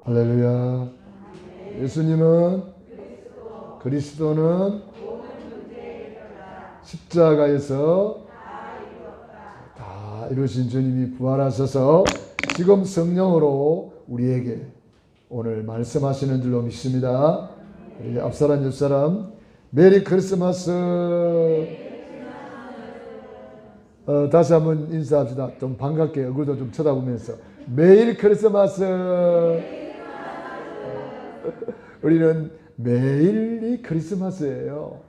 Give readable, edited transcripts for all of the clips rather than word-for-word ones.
할렐루야. 예수님은 그리스도는 십자가에서 다 이루신 주님이 부활하셔서 지금 성령으로 우리에게 오늘 말씀하시는 줄로 믿습니다. 우리 앞사람 옆사람 메리 크리스마스. 다시 한번 인사합시다. 좀 반갑게 얼굴도 좀 쳐다보면서 메리 크리스마스. 우리는 매일이 크리스마스예요.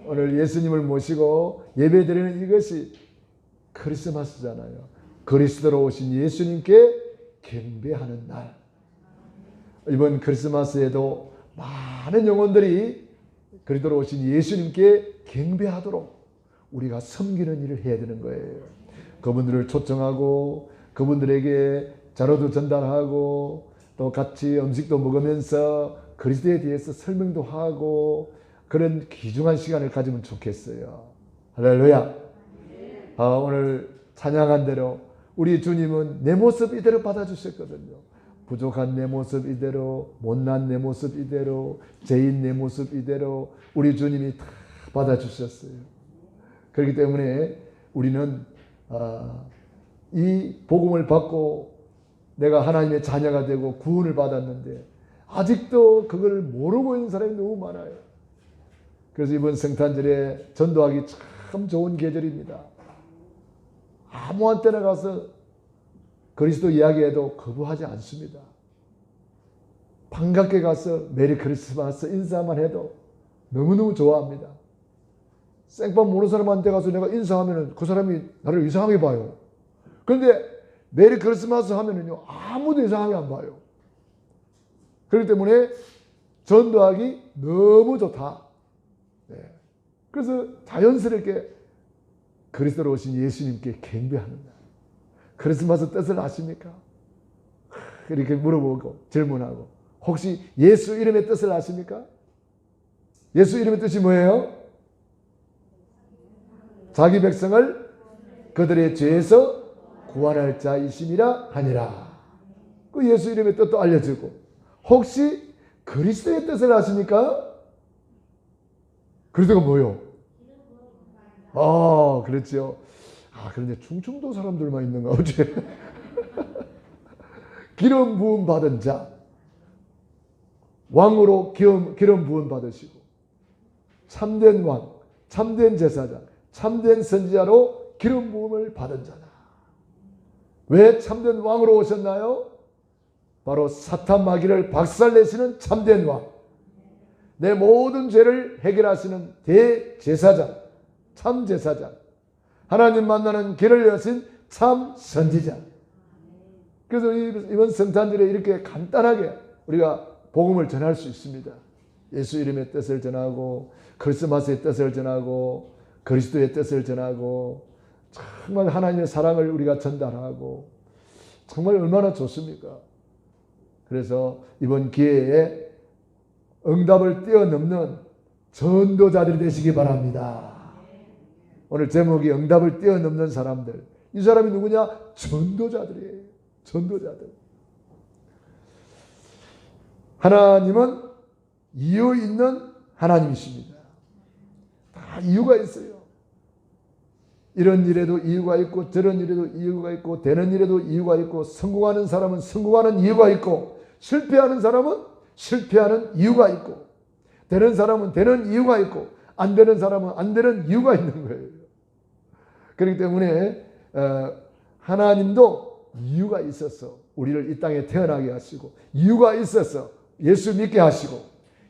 오늘 예수님을 모시고 예배드리는 이것이 크리스마스잖아요. 그리스도로 오신 예수님께 경배하는 날. 이번 크리스마스에도 많은 영혼들이 그리스도로 오신 예수님께 경배하도록 우리가 섬기는 일을 해야 되는 거예요. 그분들을 초청하고 그분들에게 자료도 전달하고 또 같이 음식도 먹으면서 그리스도에 대해서 설명도 하고 그런 귀중한 시간을 가지면 좋겠어요. 할렐루야. 오늘 찬양한 대로 우리 주님은 내 모습 이대로 받아주셨거든요. 부족한 내 모습 이대로, 못난 내 모습 이대로, 죄인 내 모습 이대로 우리 주님이 다 받아주셨어요. 그렇기 때문에 우리는 이 복음을 받고 내가 하나님의 자녀가 되고 구원을 받았는데 아직도 그걸 모르고 있는 사람이 너무 많아요. 그래서 이번 성탄절에 전도하기 참 좋은 계절입니다. 아무한테나 가서 그리스도 이야기해도 거부하지 않습니다. 반갑게 가서 메리 크리스마스 인사만 해도 너무너무 좋아합니다. 생판 모르는 사람한테 가서 내가 인사하면 그 사람이 나를 이상하게 봐요. 그런데 메리 크리스마스 하면은요, 아무도 이상하게 안 봐요. 그렇기 때문에 전도하기 너무 좋다. 네. 그래서 자연스럽게 그리스도로 오신 예수님께 경배하는 날. 크리스마스 뜻을 아십니까? 이렇게 물어보고 질문하고 혹시 예수 이름의 뜻을 아십니까? 예수 이름의 뜻이 뭐예요? 자기 백성을 그들의 죄에서 구원할 자이심이라 하니라. 그 예수 이름의 뜻도 알려주고 혹시 그리스도의 뜻을 아십니까? 그리스도가 뭐요? 그렇죠. 그런데 충청도 사람들만 있는가 보지. 기름 부음 받은 자, 왕으로 기름 부음 받으시고 참된 왕, 참된 제사장, 참된 선지자로 기름 부음을 받은 자다. 왜 참된 왕으로 오셨나요? 바로 사탄 마귀를 박살내시는 참된 왕, 내 모든 죄를 해결하시는 대제사장, 참제사장, 하나님 만나는 길을 여신 참 선지자. 그래서 이번 성탄절에 이렇게 간단하게 우리가 복음을 전할 수 있습니다. 예수 이름의 뜻을 전하고 크리스마스의 뜻을 전하고 그리스도의 뜻을 전하고 정말 하나님의 사랑을 우리가 전달하고 정말 얼마나 좋습니까? 그래서 이번 기회에 응답을 뛰어넘는 전도자들이 되시기 바랍니다. 오늘 제목이 응답을 뛰어넘는 사람들. 이 사람이 누구냐? 전도자들이에요. 전도자들. 하나님은 이유 있는 하나님이십니다. 다 이유가 있어요. 이런 일에도 이유가 있고 저런 일에도 이유가 있고 되는 일에도 이유가 있고 성공하는 사람은 성공하는 이유가 있고 실패하는 사람은 실패하는 이유가 있고 되는 사람은 되는 이유가 있고 안 되는 사람은 안 되는 이유가 있는 거예요. 그렇기 때문에 하나님도 이유가 있어서 우리를 이 땅에 태어나게 하시고 이유가 있어서 예수 믿게 하시고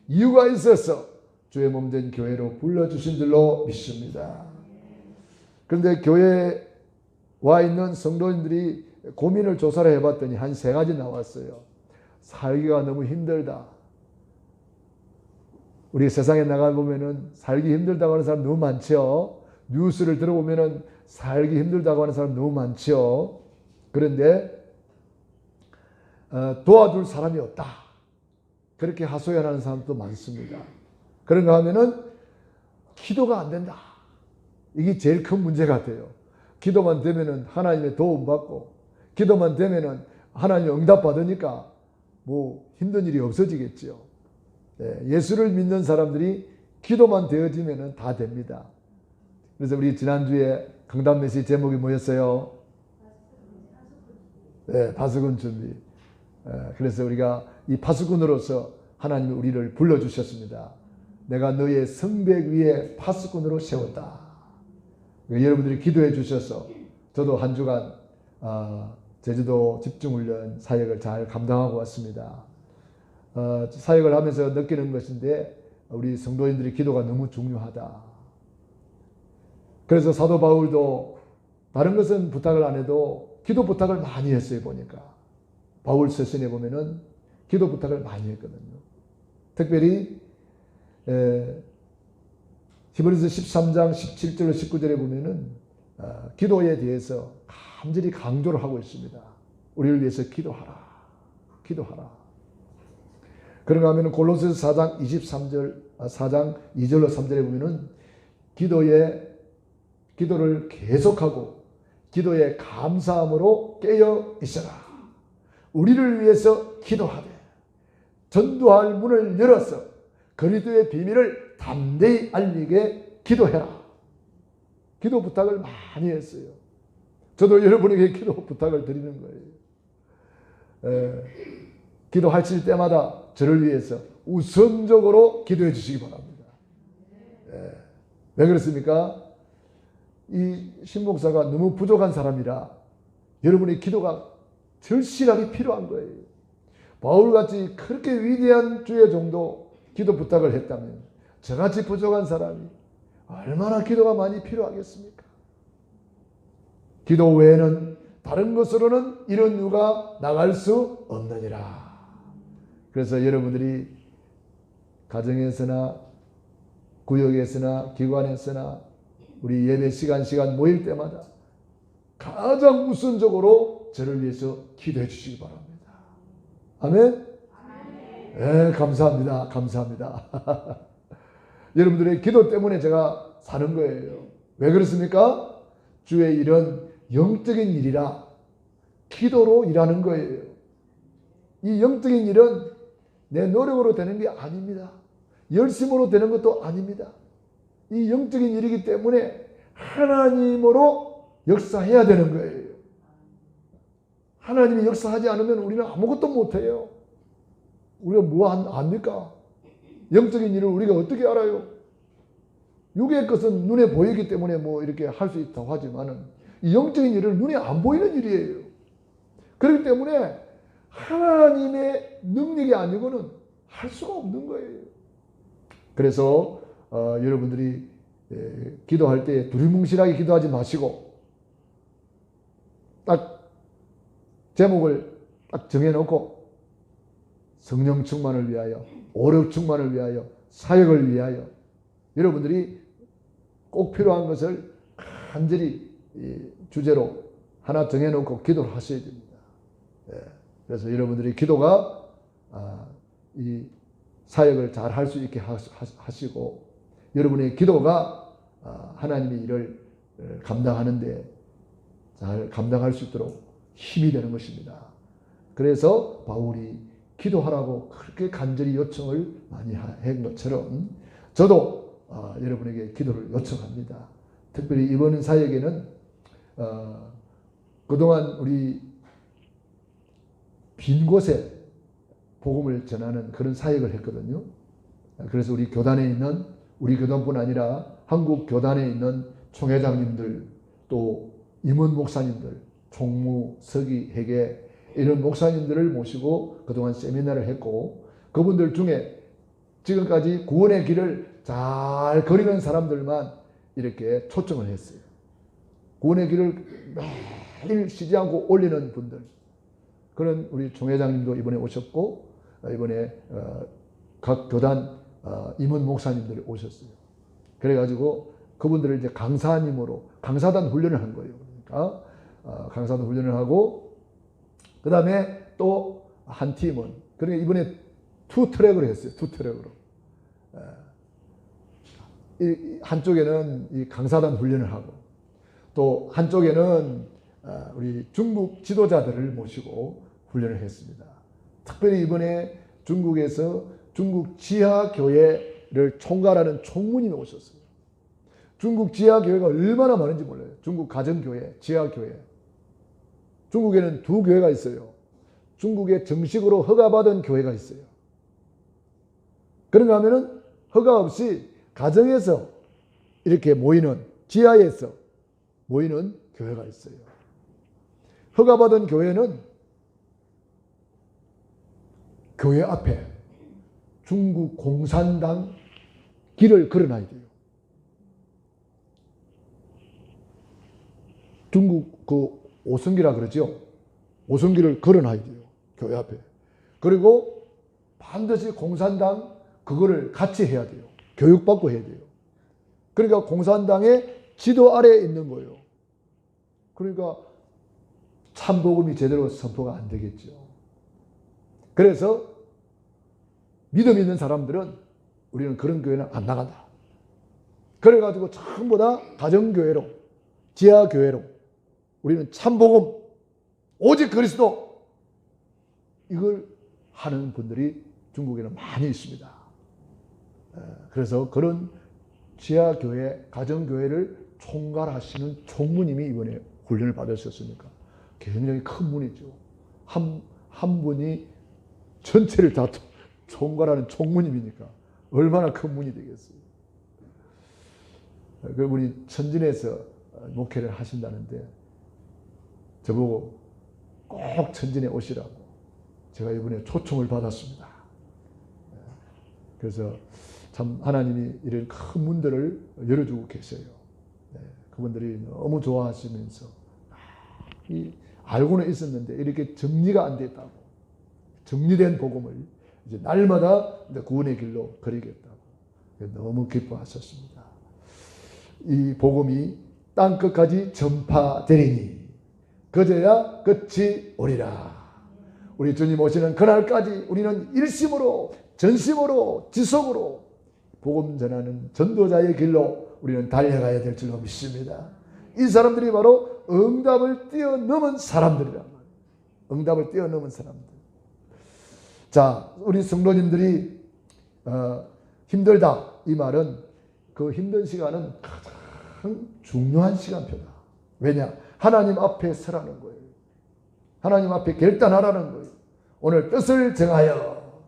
이유가 있어서 주의 몸된 교회로 불러주신 줄로 믿습니다. 그런데 교회에 와 있는 성도인들이 고민을 조사를 해봤더니 한 3가지 나왔어요. 살기가 너무 힘들다. 우리 세상에 나가보면은 살기 힘들다고 하는 사람 너무 많죠. 뉴스를 들어보면은 살기 힘들다고 하는 사람 너무 많죠. 그런데 도와줄 사람이 없다. 그렇게 하소연하는 사람도 많습니다. 그런가 하면은 기도가 안 된다. 이게 제일 큰 문제 같아요. 기도만 되면은 하나님의 도움 받고 기도만 되면은 하나님의 응답 받으니까 뭐 힘든 일이 없어지겠죠. 예수를 믿는 사람들이 기도만 되어지면 다 됩니다. 그래서 우리 지난주에 강단 메시지 제목이 뭐였어요? 파수꾼 준비. 그래서 우리가 이 파수꾼으로서 하나님이 우리를 불러주셨습니다. 내가 너의 성벽 위에 파수꾼으로 세웠다. 여러분들이 기도해 주셔서 저도 한 주간 제주도 집중훈련 사역을 잘 감당하고 왔습니다. 사역을 하면서 느끼는 것인데 우리 성도인들의 기도가 너무 중요하다. 그래서 사도 바울도 다른 것은 부탁을 안 해도 기도 부탁을 많이 했어요. 보니까 바울 서신에 보면은 기도 부탁을 많이 했거든요. 특별히 히브리서 13장 17절 19절에 보면은 기도에 대해서 간절히 강조를 하고 있습니다. 우리를 위해서 기도하라. 기도하라. 그런가 하면 골로새서 4장 4장 2절로 3절에 보면은 기도를 계속하고 기도에 감사함으로 깨어 있어라. 우리를 위해서 기도하되 전도할 문을 열어서 그리스도의 비밀을 담대히 알리게 기도해라. 기도 부탁을 많이 했어요. 저도 여러분에게 기도 부탁을 드리는 거예요. 기도하실 때마다 저를 위해서 우선적으로 기도해 주시기 바랍니다. 왜 그렇습니까? 이 신목사가 너무 부족한 사람이라 여러분의 기도가 절실하게 필요한 거예요. 바울같이 그렇게 위대한 주의 종도 기도 부탁을 했다면 저같이 부족한 사람이 얼마나 기도가 많이 필요하겠습니까? 기도 외에는 다른 것으로는 이런 유가 나갈 수 없느니라. 그래서 여러분들이 가정에서나 구역에서나 기관에서나 우리 예배 시간 모일 때마다 가장 우선적으로 저를 위해서 기도해 주시기 바랍니다. 아멘? 네, 감사합니다. 감사합니다. 여러분들의 기도 때문에 제가 사는 거예요. 왜 그렇습니까? 주의 일은 영적인 일이라 기도로 일하는 거예요. 이 영적인 일은 내 노력으로 되는 게 아닙니다. 열심으로 되는 것도 아닙니다. 이 영적인 일이기 때문에 하나님으로 역사해야 되는 거예요. 하나님이 역사하지 않으면 우리는 아무것도 못해요. 우리가 뭐 압니까? 영적인 일을 우리가 어떻게 알아요? 육의 것은 눈에 보이기 때문에 뭐 이렇게 할 수 있다고 하지만은 이 영적인 일은 눈에 안 보이는 일이에요. 그렇기 때문에 하나님의 능력이 아니고는 할 수가 없는 거예요. 그래서 여러분들이 기도할 때 두리뭉실하게 기도하지 마시고 딱 제목을 딱 정해놓고 성령 충만을 위하여, 오력 충만을 위하여, 사역을 위하여 여러분들이 꼭 필요한 것을 간절히 주제로 하나 정해놓고 기도를 하셔야 됩니다. 그래서 여러분들이 기도가 이 사역을 잘 할 수 있게 하시고 여러분의 기도가 하나님의 일을 감당하는데 잘 감당할 수 있도록 힘이 되는 것입니다. 그래서 바울이 기도하라고 그렇게 간절히 요청을 많이 한 것처럼 저도 여러분에게 기도를 요청합니다. 특별히 이번 사역에는 그동안 우리 빈 곳에 복음을 전하는 그런 사역을 했거든요. 그래서 우리 교단에 있는 우리 교단뿐 아니라 한국 교단에 있는 총회장님들 또 임원 목사님들 총무, 서기, 회계 이런 목사님들을 모시고 그동안 세미나를 했고 그분들 중에 지금까지 구원의 길을 잘 거리는 사람들만 이렇게 초청을 했어요. 구원의 길을 매일 쉬지 않고 올리는 분들 그런 우리 총회장님도 이번에 오셨고 이번에 각 교단 임원 목사님들이 오셨어요. 그래가지고 그분들을 이제 강사님으로 강사단 훈련을 한 거예요. 그러니까 강사단 훈련을 하고 그 다음에 또 한 팀은 그러니까 이번에 투 트랙으로 했어요. 투 트랙으로 한쪽에는 이 강사단 훈련을 하고 또 한쪽에는 우리 중국 지도자들을 모시고 훈련을 했습니다. 특별히 이번에 중국에서 중국 지하교회를 총괄하는 총무님이 오셨어요. 중국 지하교회가 얼마나 많은지 몰라요. 중국 가정교회, 지하교회. 중국에는 두 교회가 있어요. 중국에 정식으로 허가받은 교회가 있어요. 그런가 하면은 허가 없이 가정에서 이렇게 모이는, 지하에서 모이는 교회가 있어요. 허가받은 교회는 교회 앞에 중국 공산당 길을 걸어놔야 돼요. 중국 그 오성기라 그러죠. 오성기를 걸어놔야 돼요. 교회 앞에. 그리고 반드시 공산당 그거를 같이 해야 돼요. 교육받고 해야 돼요. 그러니까 공산당의 지도 아래에 있는 거예요. 그러니까 참복음이 제대로 선포가 안 되겠죠. 그래서 믿음 있는 사람들은 우리는 그런 교회는 안 나간다. 그래가지고 전부 다 가정교회로, 지하교회로 우리는 참복음, 오직 그리스도, 이걸 하는 분들이 중국에는 많이 있습니다. 그래서 그런 지하교회, 가정교회를 총괄하시는 총무님이 이번에 훈련을 받으셨으니까 굉장히 큰 분이죠. 한 분이 전체를 다 총괄하는 총무님이니까 얼마나 큰 분이 되겠어요. 그분이 천진에서 목회를 하신다는데 저보고 꼭 천진에 오시라고 제가 이번에 초청을 받았습니다. 그래서 참 하나님이 이런 큰 문들을 열어주고 계세요. 그분들이 너무 좋아하시면서 알고는 있었는데 이렇게 정리가 안 됐다고, 정리된 복음을 이제 날마다 구원의 길로 드리겠다고 너무 기뻐하셨습니다. 이 복음이 땅 끝까지 전파되리니 그제야 끝이 오리라. 우리 주님 오시는 그날까지 우리는 일심으로, 전심으로, 지속으로 복음 전하는 전도자의 길로 우리는 달려가야 될 줄로 믿습니다. 이 사람들이 바로 응답을 뛰어넘은 사람들이란 말이에요. 응답을 뛰어넘은 사람들. 자, 우리 성도님들이 힘들다, 이 말은 그 힘든 시간은 가장 중요한 시간표다. 왜냐? 하나님 앞에 서라는 거예요. 하나님 앞에 결단하라는 거예요. 오늘 뜻을 정하여.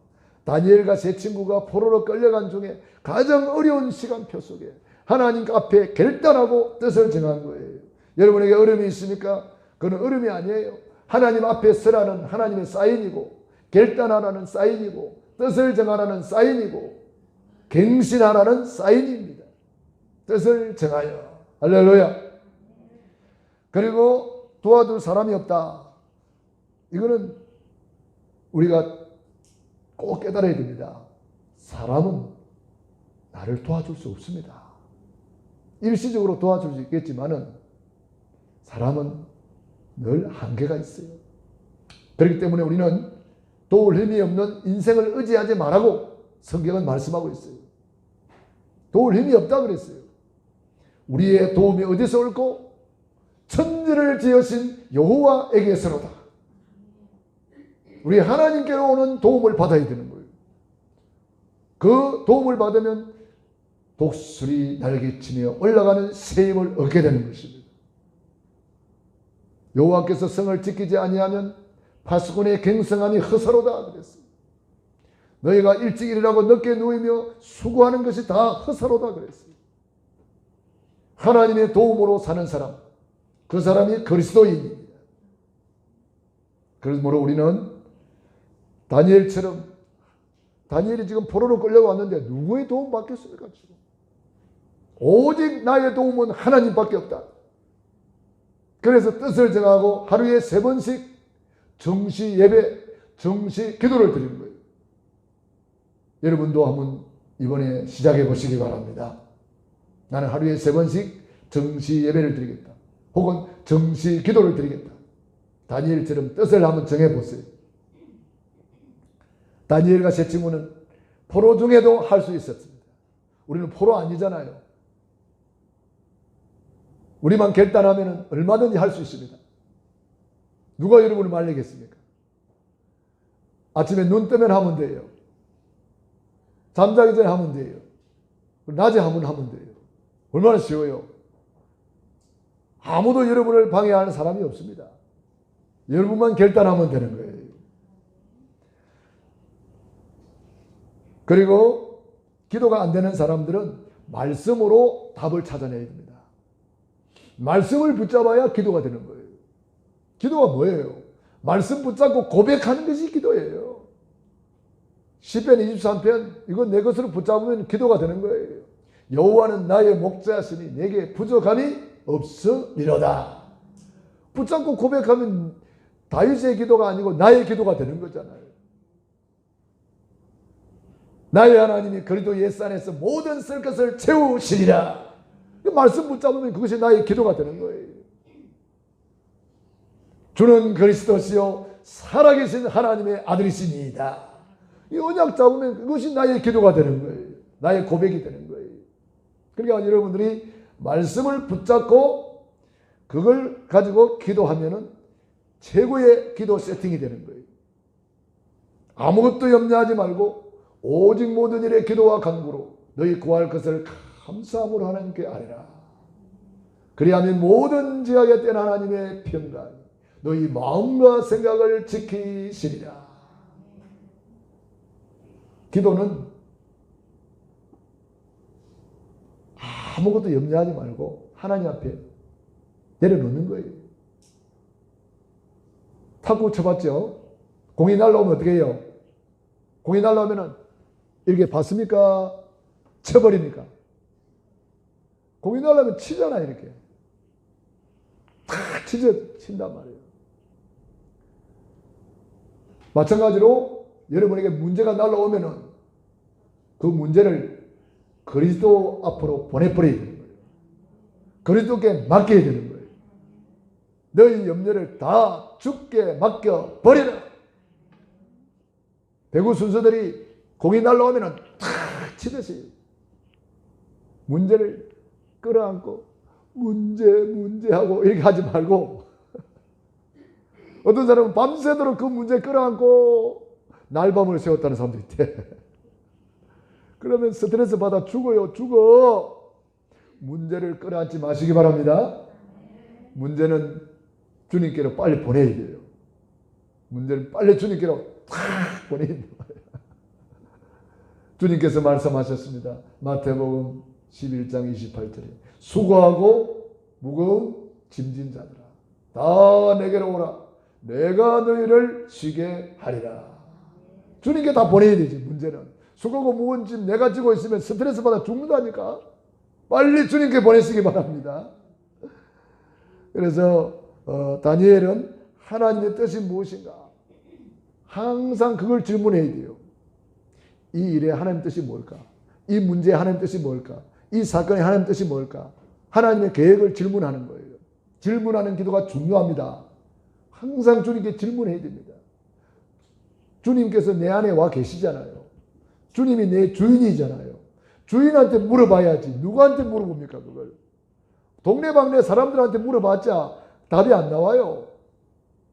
다니엘과 세 친구가 포로로 끌려간 중에 가장 어려운 시간표 속에 하나님 앞에 결단하고 뜻을 정한 거예요. 여러분에게 어려움이 있습니까? 그건 어려움이 아니에요. 하나님 앞에 서라는 하나님의 사인이고, 결단하라는 사인이고, 뜻을 정하라는 사인이고, 갱신하라는 사인입니다. 뜻을 정하여. 할렐루야. 그리고 도와줄 사람이 없다. 이거는 우리가 꼭 깨달아야 됩니다. 사람은 나를 도와줄 수 없습니다. 일시적으로 도와줄 수 있겠지만은 사람은 늘 한계가 있어요. 그렇기 때문에 우리는 도울 힘이 없는 인생을 의지하지 말라고 성경은 말씀하고 있어요. 도울 힘이 없다 그랬어요. 우리의 도움이 어디서 올고? 천지를 지으신 여호와에게서로다. 우리 하나님께로 오는 도움을 받아야 되는 거예요. 그 도움을 받으면 독수리 날개치며 올라가는 새 힘을 얻게 되는 것입니다. 여호와께서 성을 지키지 아니하면 파수꾼의 갱성함이 허사로다 그랬어요. 너희가 일찍 일어나고 늦게 누이며 수고하는 것이 다 허사로다 그랬어요. 하나님의 도움으로 사는 사람, 그 사람이 그리스도인입니다. 그러므로 우리는 다니엘처럼, 다니엘이 지금 포로로 끌려왔는데 누구의 도움 받겠습니까? 지금 오직 나의 도움은 하나님밖에 없다. 그래서 뜻을 정하고 하루에 3번씩 정시 예배, 정시 기도를 드리는 거예요. 여러분도 한번 이번에 시작해 보시기 바랍니다. 나는 하루에 3번씩 정시 예배를 드리겠다. 혹은 정시 기도를 드리겠다. 다니엘처럼 뜻을 한번 정해보세요. 다니엘과 세 친구는 포로 중에도 할 수 있었습니다. 우리는 포로 아니잖아요. 우리만 결단하면 얼마든지 할 수 있습니다. 누가 여러분을 말리겠습니까? 아침에 눈 뜨면 하면 돼요. 잠자기 전에 하면 돼요. 낮에 하면 돼요. 얼마나 쉬워요. 아무도 여러분을 방해하는 사람이 없습니다. 여러분만 결단하면 되는 거예요. 그리고 기도가 안 되는 사람들은 말씀으로 답을 찾아내야 됩니다. 말씀을 붙잡아야 기도가 되는 거예요. 기도가 뭐예요? 말씀 붙잡고 고백하는 것이 기도예요. 시편 23편 이건 내 것으로 붙잡으면 기도가 되는 거예요. 여호와는 나의 목자시니 내게 부족함이 없으리로다. 붙잡고 고백하면 다윗의 기도가 아니고 나의 기도가 되는 거잖아요. 나의 하나님이 그리도 옛산에서 모든 쓸 것을 채우시리라. 말씀 붙잡으면 그것이 나의 기도가 되는 거예요. 주는 그리스도시요 살아계신 하나님의 아들이시니이다. 이 언약 잡으면 그것이 나의 기도가 되는 거예요. 나의 고백이 되는 거예요. 그러니까 여러분들이 말씀을 붙잡고 그걸 가지고 기도하면은 최고의 기도 세팅이 되는 거예요. 아무것도 염려하지 말고 오직 모든 일에 기도와 간구로 너희 구할 것을 감사함으로 하나님께 아뢰라. 그리하면 모든 지하에 뗀 하나님의 평강 너희 마음과 생각을 지키시리라. 기도는 아무것도 염려하지 말고 하나님 앞에 내려놓는 거예요. 탁구 쳐봤죠? 공이 날라오면 어떻게 해요? 공이 날라오면 이렇게 봤습니까? 쳐버립니까? 공이 날라오면 치잖아, 이렇게. 탁 친단 말이에요. 마찬가지로 여러분에게 문제가 날라오면은 그 문제를 그리스도 앞으로 보내버려야 되는 거예요. 그리스도께 맡겨야 되는 거예요. 너희 염려를 다 주께 맡겨버리라. 배구 순서들이 공이 날라오면 탁 치듯이 문제를 끌어안고 문제하고 이렇게 하지 말고 어떤 사람은 밤새도록 그 문제 끌어안고 날밤을 새웠다는 사람도 있대. 그러면 스트레스 받아 죽어. 문제를 끌어안지 마시기 바랍니다. 문제는 주님께로 빨리 보내야 돼요. 문제를 빨리 주님께로 탁 보내야 돼요. 주님께서 말씀하셨습니다. 마태복음 11장 28절에 수고하고 무거운 짐진 자들아 다 내게로 오라. 내가 너희를 쉬게 하리라. 주님께 다 보내야 되지. 문제는 수고하고 무거운 짐 내가 지고 있으면 스트레스 받아 죽는다니까. 빨리 주님께 보내시기 바랍니다. 그래서 다니엘은 하나님의 뜻이 무엇인가 항상 그걸 질문해야 돼요. 이 일에 하나님 뜻이 뭘까? 이 문제에 하나님 뜻이 뭘까? 이 사건에 하나님 뜻이 뭘까? 하나님의 계획을 질문하는 거예요. 질문하는 기도가 중요합니다. 항상 주님께 질문해야 됩니다. 주님께서 내 안에 와 계시잖아요. 주님이 내 주인이잖아요. 주인한테 물어봐야지. 누구한테 물어봅니까 그걸? 동네방네 사람들한테 물어봤자 답이 안 나와요.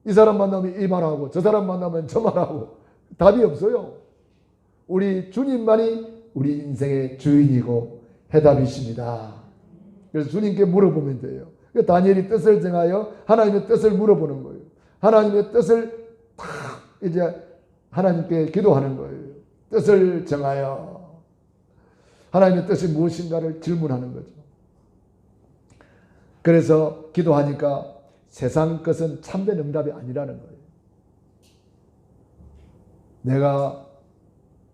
이 사람 만나면 이 말하고 저 사람 만나면 저 말하고 답이 없어요. 우리 주님만이 우리 인생의 주인이고 해답이십니다. 그래서 주님께 물어보면 돼요. 다니엘이 뜻을 정하여 하나님의 뜻을 물어보는 거예요. 하나님의 뜻을 탁 이제 하나님께 기도하는 거예요. 뜻을 정하여 하나님의 뜻이 무엇인가를 질문하는 거죠. 그래서 기도하니까 세상 것은 참된 응답이 아니라는 거예요. 내가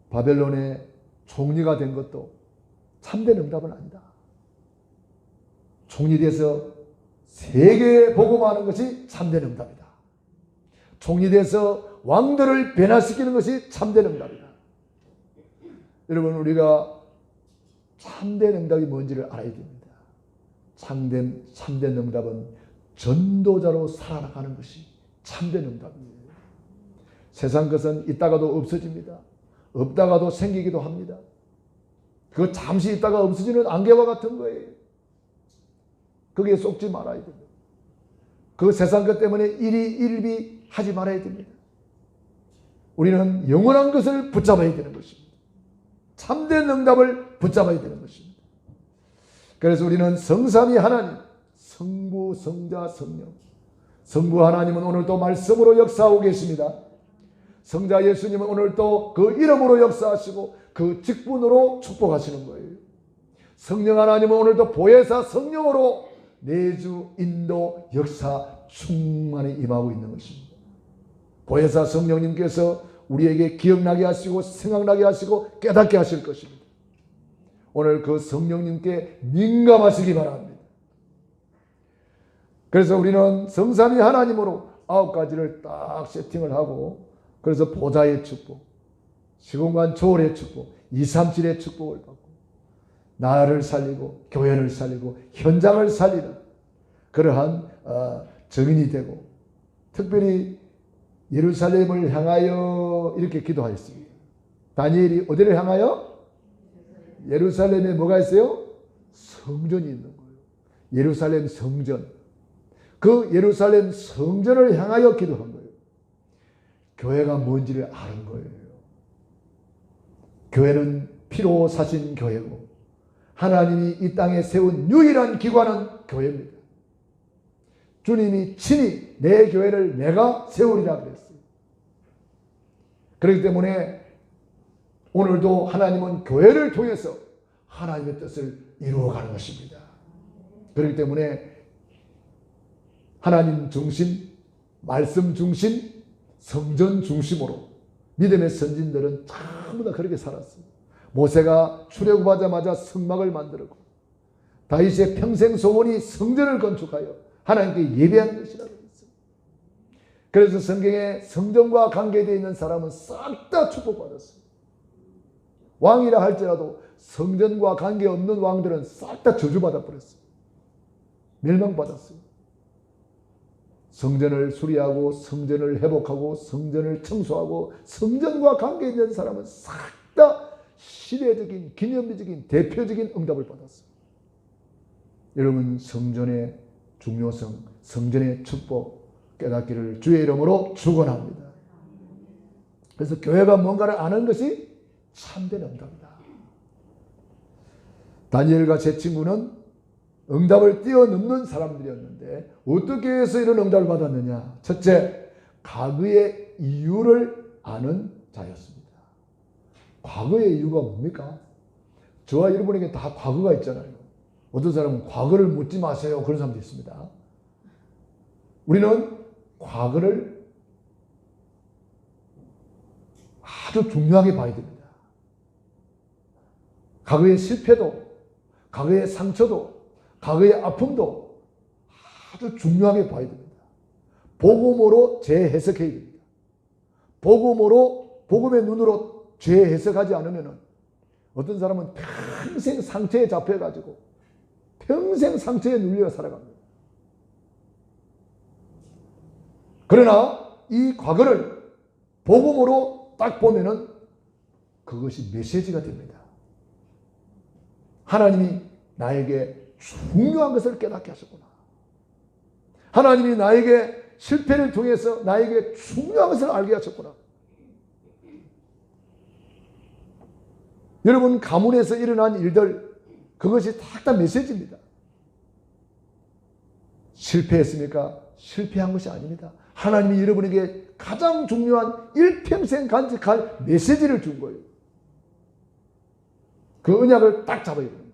바벨론의 총리가 된 것도 참된 응답은 아니다. 총리 돼서 세계에 복음하는 것이 참된 응답이다. 총리 돼서 왕들을 변화시키는 것이 참된 응답이다. 여러분 우리가 참된 응답이 뭔지를 알아야 됩니다. 참된 응답은 전도자로 살아나가는 것이 참된 응답이에요. 세상 것은 있다가도 없어집니다. 없다가도 생기기도 합니다. 그거 잠시 있다가 없어지는 안개와 같은 거예요. 거기에 속지 말아야 됩니다. 그 세상 것 때문에 일희일비 하지 말아야 됩니다. 우리는 영원한 것을 붙잡아야 되는 것입니다. 참된 응답을 붙잡아야 되는 것입니다. 그래서 우리는 성삼위 하나님, 성부, 성자, 성령. 성부 하나님은 오늘도 말씀으로 역사하고 계십니다. 성자 예수님은 오늘도 그 이름으로 역사하시고 그 직분으로 축복하시는 거예요. 성령 하나님은 오늘도 보혜사 성령으로 내주, 인도, 역사 충만히 임하고 있는 것입니다. 보혜사 성령님께서 우리에게 기억나게 하시고 생각나게 하시고 깨닫게 하실 것입니다. 오늘 그 성령님께 민감하시기 바랍니다. 그래서 우리는 성삼위 하나님으로 9가지를 딱 세팅을 하고, 그래서 보좌의 축복, 시공간 초월의 축복, 237의 축복을 받고 나를 살리고 교회를 살리고 현장을 살리는 그러한 증인이 되고, 특별히 예루살렘을 향하여 이렇게 기도하였습니다. 다니엘이 어디를 향하여? 예루살렘에 뭐가 있어요? 성전이 있는 거예요. 예루살렘 성전. 그 예루살렘 성전을 향하여 기도한 거예요. 교회가 뭔지를 아는 거예요. 교회는 피로 사신 교회고 하나님이 이 땅에 세운 유일한 기관은 교회입니다. 주님이 친히 내 교회를 내가 세우리라 그랬어요. 그렇기 때문에 오늘도 하나님은 교회를 통해서 하나님의 뜻을 이루어가는 것입니다. 그렇기 때문에 하나님 중심, 말씀 중심, 성전 중심으로 믿음의 선진들은 전부 다 그렇게 살았어요. 모세가 출애굽하자마자 성막을 만들었고, 다윗의 평생 소원이 성전을 건축하여 하나님께 예배하는 것이라고 했어요. 그래서 성경에 성전과 관계되어 있는 사람은 싹 다 축복받았어요. 왕이라 할지라도 성전과 관계없는 왕들은 싹 다 저주받아 버렸어요. 멸망받았어요. 성전을 수리하고 성전을 회복하고 성전을 청소하고 성전과 관계 있는 사람은 싹 다 시대적인 기념비적인 대표적인 응답을 받았어요. 여러분, 성전의 중요성, 성전의 축복 깨닫기를 주의 이름으로 축원합니다. 그래서 교회가 뭔가를 아는 것이 참된 응답이다. 다니엘과 제 친구는 응답을 뛰어넘는 사람들이었는데 어떻게 해서 이런 응답을 받았느냐? 첫째, 과거의 이유를 아는 자였습니다. 과거의 이유가 뭡니까? 저와 여러분에게 다 과거가 있잖아요. 어떤 사람은 과거를 묻지 마세요, 그런 사람도 있습니다. 우리는 과거를 아주 중요하게 봐야 됩니다. 과거의 실패도, 과거의 상처도, 과거의 아픔도 아주 중요하게 봐야 됩니다. 복음으로 재해석해야 됩니다. 복음의 눈으로 재해석하지 않으면 어떤 사람은 평생 상처에 잡혀가지고 평생 상처에 눌려 살아갑니다. 그러나 이 과거를 복음으로 딱 보면은 그것이 메시지가 됩니다. 하나님이 나에게 중요한 것을 깨닫게 하셨구나. 하나님이 나에게 실패를 통해서 나에게 중요한 것을 알게 하셨구나. 여러분, 가문에서 일어난 일들, 그것이 다 메시지입니다. 실패했습니까? 실패한 것이 아닙니다. 하나님이 여러분에게 가장 중요한 일평생 간직할 메시지를 준 거예요. 그 언약을 딱 잡아야 되는 거예요.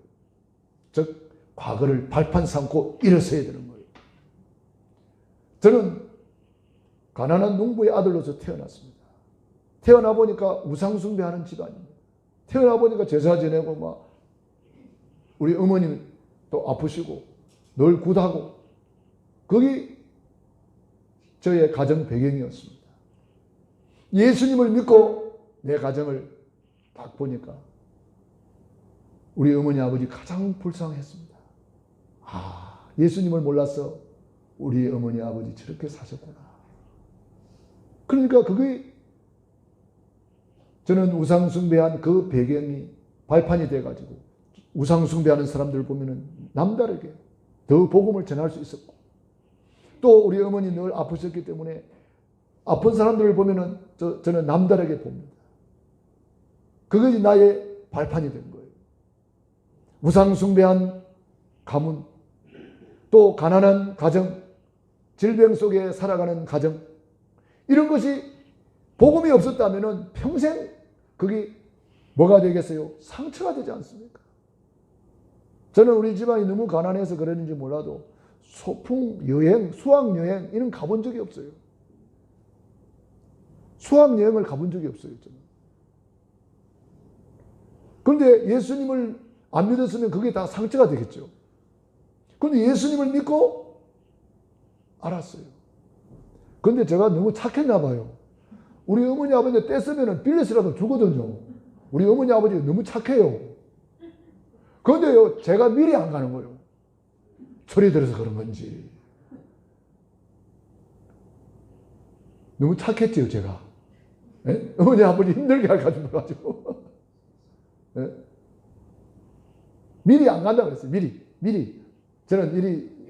즉 과거를 발판 삼고 일어서야 되는 거예요. 저는 가난한 농부의 아들로서 태어났습니다. 태어나 보니까 우상 숭배하는 집안입니다. 태어나 보니까 제사 지내고 막 우리 어머님 또 아프시고 늘 굿하고, 그게 저의 가정 배경이었습니다. 예수님을 믿고 내 가정을 딱 보니까 우리 어머니 아버지 가장 불쌍했습니다. 아, 예수님을 몰라서 우리 어머니 아버지 저렇게 사셨구나. 그러니까 그게 저는 우상 숭배한 그 배경이 발판이 돼가지고 우상 숭배하는 사람들을 보면은 남다르게 더 복음을 전할 수 있었고, 또 우리 어머니 늘 아프셨기 때문에 아픈 사람들을 보면은 저는 남다르게 봅니다. 그것이 나의 발판이 된 거예요. 우상숭배한 가문, 또 가난한 가정, 질병 속에 살아가는 가정, 이런 것이 복음이 없었다면 평생 그게 뭐가 되겠어요? 상처가 되지 않습니까? 저는 우리 집안이 너무 가난해서 그러는지 몰라도 소풍 여행, 수학 여행 이런 가본 적이 없어요. 수학 여행을 가본 적이 없어요. 저는. 그런데 예수님을 안 믿었으면 그게 다 상처가 되겠죠. 그런데 예수님을 믿고 알았어요. 그런데 제가 너무 착했나 봐요. 우리 어머니 아버지 떼쓰면 빌려서라도 주거든요. 우리 어머니 아버지 너무 착해요. 그런데요, 제가 미리 안 가는 거예요. 철이 들어서 그런 건지. 너무 착했지요, 제가. 예? 어머니 아버지 힘들게 가지고. 예? 미리 안 간다고 그랬어요. 미리. 저는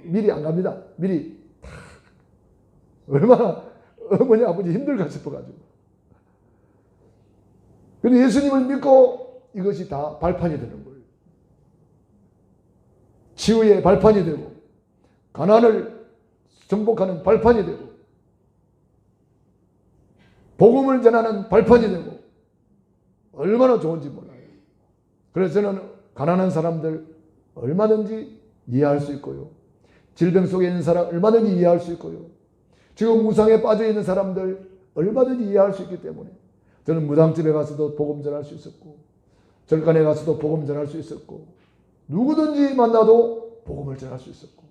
미리 안 갑니다. 미리. 얼마나 어머니 아버지 힘들까 싶어가지고. 근데 예수님을 믿고 이것이 다 발판이 되는 거예요. 치유의 발판이 되고, 가난을 정복하는 발판이 되고, 복음을 전하는 발판이 되고, 얼마나 좋은지 몰라요. 그래서 저는 가난한 사람들 얼마든지 이해할 수 있고요. 질병 속에 있는 사람 얼마든지 이해할 수 있고요. 지금 우상에 빠져 있는 사람들 얼마든지 이해할 수 있기 때문에 저는 무당집에 가서도 복음 전할 수 있었고, 절간에 가서도 복음 전할 수 있었고, 누구든지 만나도 복음을 전할 수 있었고,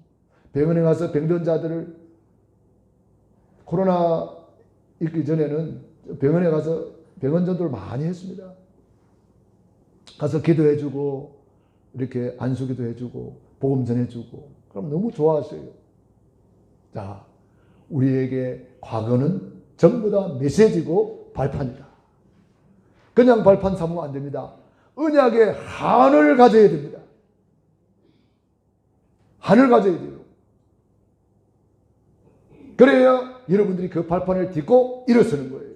병원에 가서 병든 자들을, 코로나 있기 전에는 병원에 가서 병원 전도를 많이 했습니다. 가서 기도해주고, 이렇게 안수기도 해주고, 복음 전해주고, 그럼 너무 좋아하셔요. 자, 우리에게 과거는 전부 다 메시지고 발판이다. 그냥 발판 삼으면 안 됩니다. 언약의 한을 가져야 됩니다. 한을 가져야 돼요. 그래야 여러분들이 그 발판을 딛고 일어서는 거예요.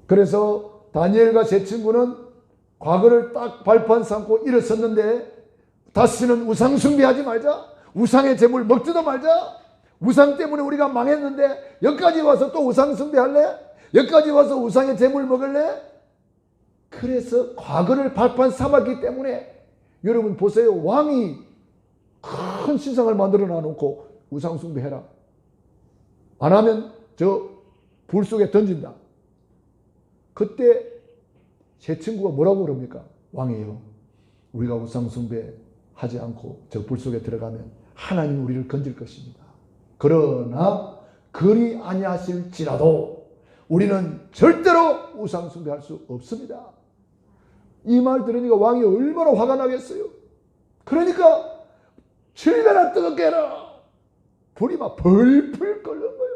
그래서 다니엘과 제 친구는 과거를 딱 발판 삼고 일어섰는데, 다시는 우상 숭배하지 말자, 우상의 재물 먹지도 말자, 우상 때문에 우리가 망했는데 여기까지 와서 또 우상 숭배할래? 여기까지 와서 우상의 재물 먹을래? 그래서 과거를 발판 삼았기 때문에, 여러분 보세요. 왕이 큰 신상을 만들어 놔놓고 우상 숭배해라, 안 하면 저 불 속에 던진다. 그때 제 친구가 뭐라고 그럽니까? 왕이요, 우리가 우상 숭배하지 않고 저 불 속에 들어가면 하나님 우리를 건질 것입니다. 그러나 그리 아니하실지라도 우리는 절대로 우상 숭배할 수 없습니다. 이 말 들으니까 왕이 얼마나 화가 나겠어요. 그러니까 7배나 뜨겁게 해라. 불이 막 벌풀 끓는 거예요.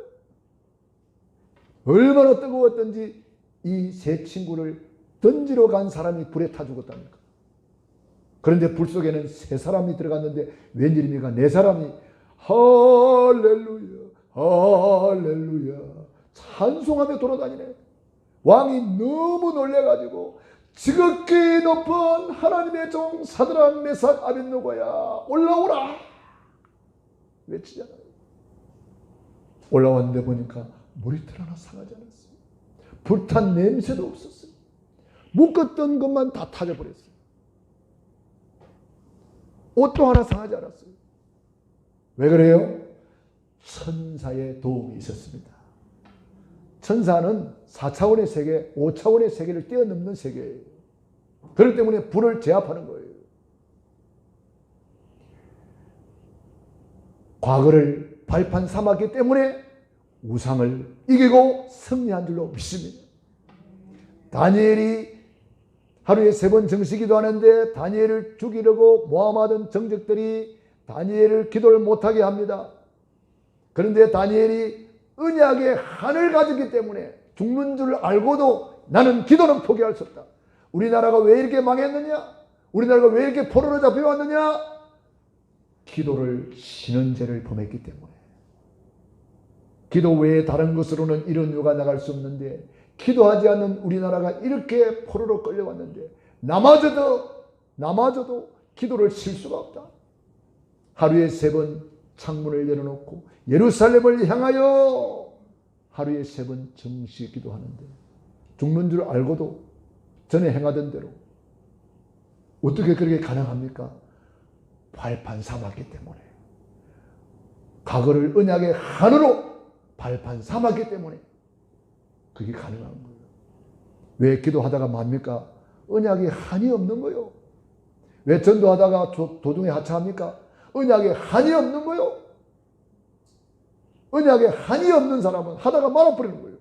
얼마나 뜨거웠던지 이 세 친구를 던지러 간 사람이 불에 타 죽었답니까? 그런데 불 속에는 세 사람이 들어갔는데 웬일입니까? 네 사람이 할렐루야 할렐루야 찬송하며 돌아다니네. 왕이 너무 놀래가지고 지극히 높은 하나님의 종 사드락 메삭 아벳느고야 올라오라 외치잖아요. 올라왔는데 보니까 물이 틀어나 상하지 않았어요. 불탄 냄새도 없었어요. 묶었던 것만 다 타져버렸어요. 옷도 하나 상하지 않았어요. 왜 그래요? 천사의 도움이 있었습니다. 천사는 4차원의 세계, 5차원의 세계를 뛰어넘는 세계예요. 그렇기 때문에 불을 제압하는 거예요. 과거를 발판 삼았기 때문에 우상을 이기고 승리한 줄로 믿습니다. 다니엘이 하루에 3번 정식기도 하는데 다니엘을 죽이려고 모함하던 정적들이 다니엘을 기도를 못하게 합니다. 그런데 다니엘이 언약의 한을 가졌기 때문에 죽는 줄 알고도 나는 기도는 포기할 수 없다. 우리나라가 왜 이렇게 망했느냐? 우리나라가 왜 이렇게 포로로 잡혀왔느냐? 기도를 신은 죄를 범했기 때문에. 기도 외에 다른 것으로는 이런 유가 나갈 수 없는데 기도하지 않는 우리나라가 이렇게 포로로 끌려왔는데 나마저도 기도를 쉴 수가 없다. 하루에 3번 창문을 열어놓고 예루살렘을 향하여 하루에 3번 정시 기도하는데 죽는 줄 알고도 전에 행하던 대로 어떻게 그렇게 가능합니까? 발판 삼았기 때문에. 과거를 언약의 한으로 발판 삼았기 때문에 그게 가능한 거예요. 왜 기도하다가 맙니까? 언약의 한이 없는 거예요. 왜 전도하다가 도중에 하차합니까? 언약의 한이 없는 거예요. 언약의 한이 없는 사람은 하다가 말아버리는 거예요.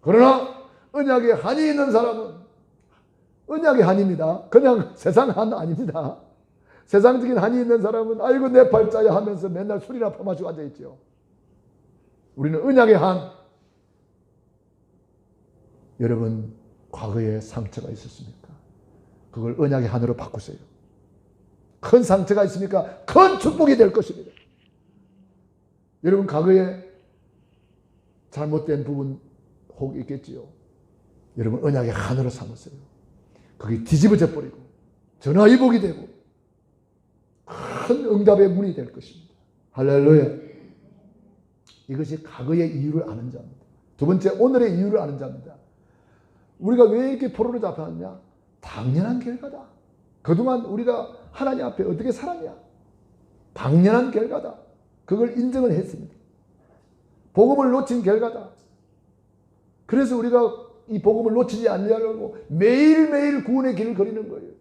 그러나 언약의 한이 있는 사람은 언약의 한입니다. 그냥 세상 한 아닙니다. 세상적인 한이 있는 사람은 아이고 내 발자야 하면서 맨날 술이나 퍼마시고 앉아있죠. 우리는 언약의 한. 여러분 과거에 상처가 있었습니까? 그걸 언약의 한으로 바꾸세요. 큰 상처가 있으니까 큰 축복이 될 것입니다. 여러분 과거에 잘못된 부분 혹 있겠지요. 여러분 언약의 한으로 삼으세요. 그게 뒤집어져 버리고 전화위복이 되고 큰 응답의 문이 될 것입니다. 할렐루야. 이것이 과거의 이유를 아는 자입니다. 두 번째 오늘의 이유를 아는 자입니다. 우리가 왜 이렇게 포로로 잡혀왔냐? 당연한 결과다. 그동안 우리가 하나님 앞에 어떻게 살았냐? 당연한 결과다. 그걸 인정을 했습니다. 복음을 놓친 결과다. 그래서 우리가 이 복음을 놓치지 않으려고 매일매일 구원의 길을 걸이는 거예요.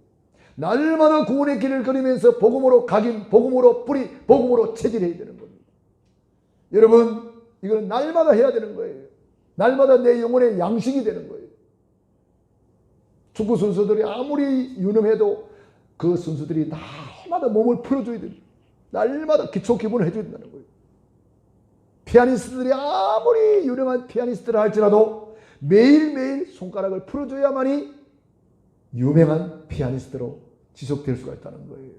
날마다 구원의 길을 걸으면서 복음으로 각인, 복음으로 뿌리, 복음으로 체질해야 되는 겁니다. 여러분 이거는 날마다 해야 되는 거예요. 날마다 내 영혼의 양식이 되는 거예요. 축구 선수들이 아무리 유능해도 그 선수들이 날마다 몸을 풀어줘야 됩니다. 날마다 기초 기본을 해줘야 된다는 거예요. 피아니스트들이 아무리 유명한 피아니스트를 할지라도 매일매일 손가락을 풀어줘야만이 유명한 피아니스트로 지속될 수가 있다는 거예요.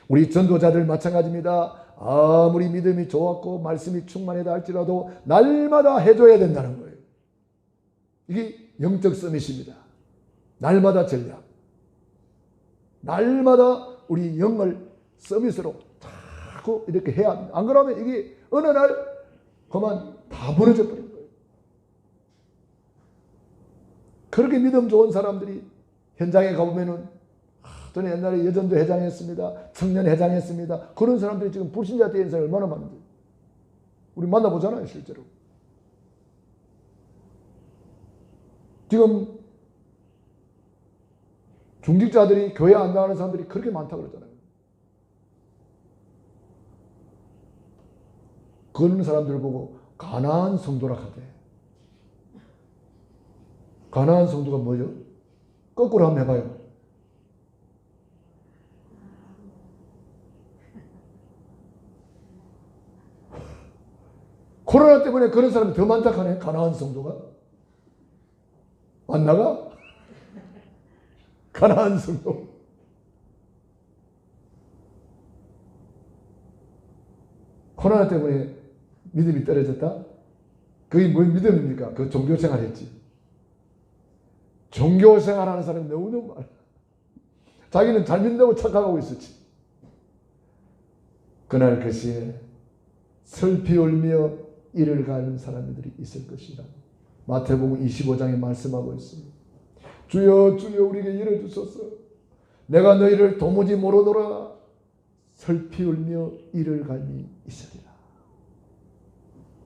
우리 전도자들 마찬가지입니다. 아무리 믿음이 좋았고 말씀이 충만하다 할지라도 날마다 해줘야 된다는 거예요. 이게 영적 서밋입니다. 날마다 전략. 날마다 우리 영을 서밋으로 자꾸 이렇게 해야 합니다. 안 그러면 이게 어느 날 그만 다 무너져 버린 거예요. 그렇게 믿음 좋은 사람들이 현장에 가보면은 저는 옛날에 여전도 회장했습니다. 청년 회장했습니다. 그런 사람들이 지금 불신자 된 사람이 얼마나 많은데 우리 만나보잖아요. 실제로. 지금 중직자들이 교회 안 나가는 사람들이 그렇게 많다고 그러잖아요. 그런 사람들 보고 가나안 성도라 하대. 가나안 성도가 뭐죠? 거꾸로 한번 해봐요. 코로나 때문에 그런 사람이 더 많다 하네. 가나안 성도가. 안 나가? 가나안 성도. 코로나 때문에 믿음이 떨어졌다? 그게 뭔 믿음입니까? 그 종교생활 했지. 종교생활 하는 사람이 너무너무 많아. 자기는 잘 믿는다고 착각하고 있었지. 그날 그 시에 슬피 울며 이를 가는 사람들이 있을 것이라. 마태복음 25장에 말씀하고 있습니다. 주여 주여 우리에게 일을 주소서. 내가 너희를 도무지 모르노라. 슬피 울며 이를 갈미 있으리라.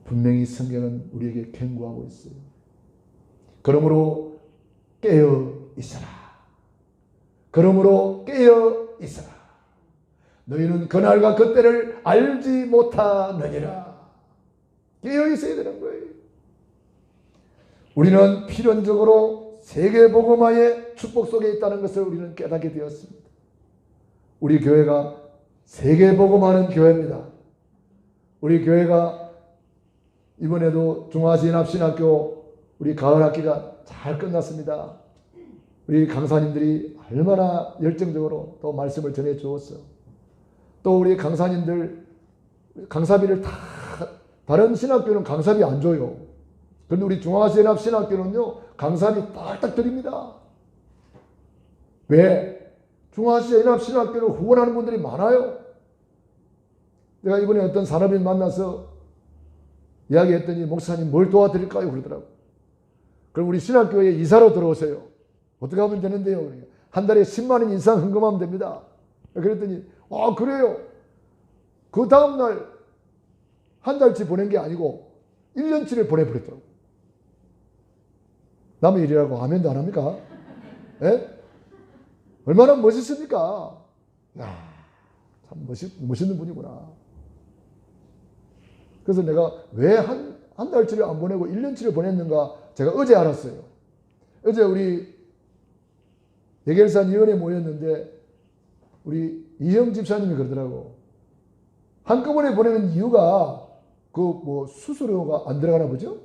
분명히 성경은 우리에게 경고하고 있어요. 그러므로 깨어 있어라. 그러므로 깨어 있어라. 너희는 그날과 그때를 알지 못하느니라. 깨어 있어야 되는 거예요. 우리는 필연적으로 세계복음화의 축복 속에 있다는 것을 우리는 깨닫게 되었습니다. 우리 교회가 세계복음화하는 교회입니다. 우리 교회가 이번에도 중화신합신학교 우리 가을 학기가 잘 끝났습니다. 우리 강사님들이 얼마나 열정적으로 또 말씀을 전해 주었어요. 또 우리 강사님들 강사비를 다 다른 신학교는 강사비 안 줘요. 그런데 우리 중앙아시아연합 신학교는요, 강사비 딱딱 드립니다. 왜? 중앙아시아연합 신학교를 후원하는 분들이 많아요. 내가 이번에 어떤 사람을 만나서 이야기했더니 목사님 뭘 도와드릴까요? 그러더라고요. 그럼 우리 신학교에 이사로 들어오세요. 어떻게 하면 되는데요? 한 달에 10만 원 이상 헌금하면 됩니다. 그랬더니 아 그래요? 그 다음날 한 달치 보낸 게 아니고 1년치를 보내버렸더라고요. 남의 일이라고 아멘도 안 합니까? 예? 얼마나 멋있습니까? 야, 참 멋있는 분이구나. 그래서 내가 왜 한 달치를 안 보내고 1년치를 보냈는가 제가 어제 알았어요. 어제 우리 예결산 위원회 모였는데 우리 이형 집사님이 그러더라고. 한꺼번에 보내는 이유가 그 뭐 수수료가 안 들어가나 보죠?